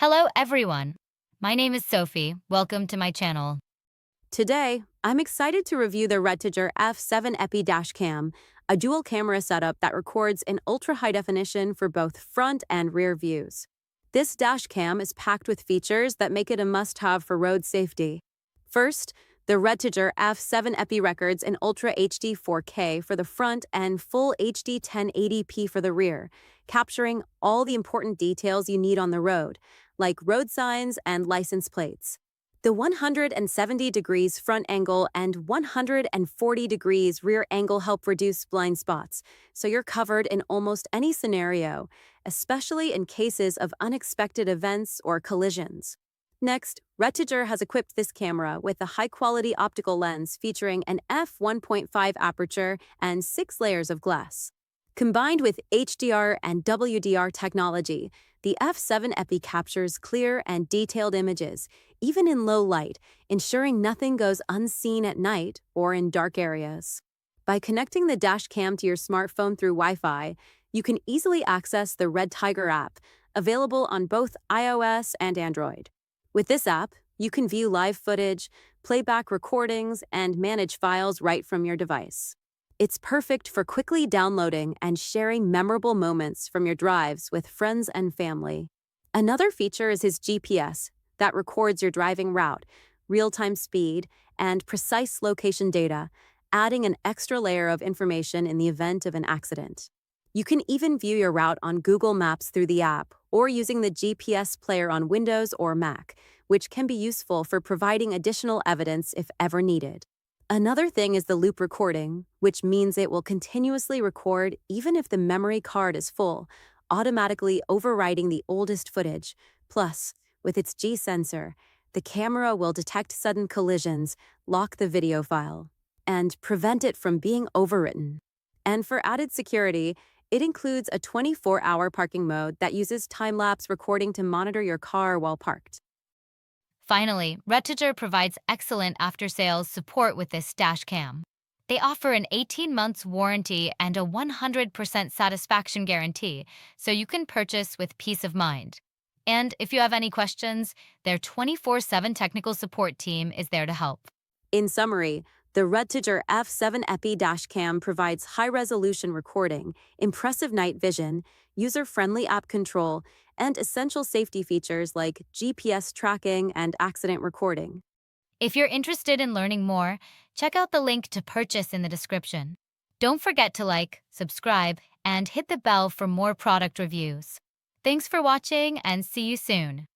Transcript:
Hello everyone. My name is Sophie. Welcome to my channel. Today, I'm excited to review the REDTIGER F7NP Dash Cam, a dual camera setup that records in ultra-high definition for both front and rear views. This dash cam is packed with features that make it a must-have for road safety. First, the REDTIGER F7NP records in Ultra HD 4K for the front and Full HD 1080p for the rear, capturing all the important details you need on the road, like road signs and license plates. The 170 degrees front angle and 140 degrees rear angle help reduce blind spots, so you're covered in almost any scenario, especially in cases of unexpected events or collisions. Next, REDTIGER has equipped this camera with a high-quality optical lens featuring an f1.5 aperture and 6 layers of glass. Combined with HDR and WDR technology, the F7NP captures clear and detailed images, even in low light, ensuring nothing goes unseen at night or in dark areas. By connecting the dash cam to your smartphone through Wi-Fi, you can easily access the REDTIGER app, available on both iOS and Android. With this app, you can view live footage, playback recordings, and manage files right from your device. It's perfect for quickly downloading and sharing memorable moments from your drives with friends and family. Another feature is his GPS that records your driving route, real-time speed, and precise location data, adding an extra layer of information in the event of an accident. You can even view your route on Google Maps through the app or using the GPS player on Windows or Mac, which can be useful for providing additional evidence if ever needed. Another thing is the loop recording, which means it will continuously record even if the memory card is full, automatically overwriting the oldest footage. Plus, with its G sensor, the camera will detect sudden collisions, lock the video file, and prevent it from being overwritten. And for added security, it includes a 24-hour parking mode that uses time-lapse recording to monitor your car while parked. Finally, REDTIGER provides excellent after-sales support with this dash cam. They offer an 18 months warranty and a 100% satisfaction guarantee, so you can purchase with peace of mind. And if you have any questions, their 24/7 technical support team is there to help. In summary, the REDTIGER F7NP Dash Cam provides high-resolution recording, impressive night vision, user-friendly app control, and essential safety features like GPS tracking and accident recording. If you're interested in learning more, check out the link to purchase in the description. Don't forget to like, subscribe, and hit the bell for more product reviews. Thanks for watching and see you soon.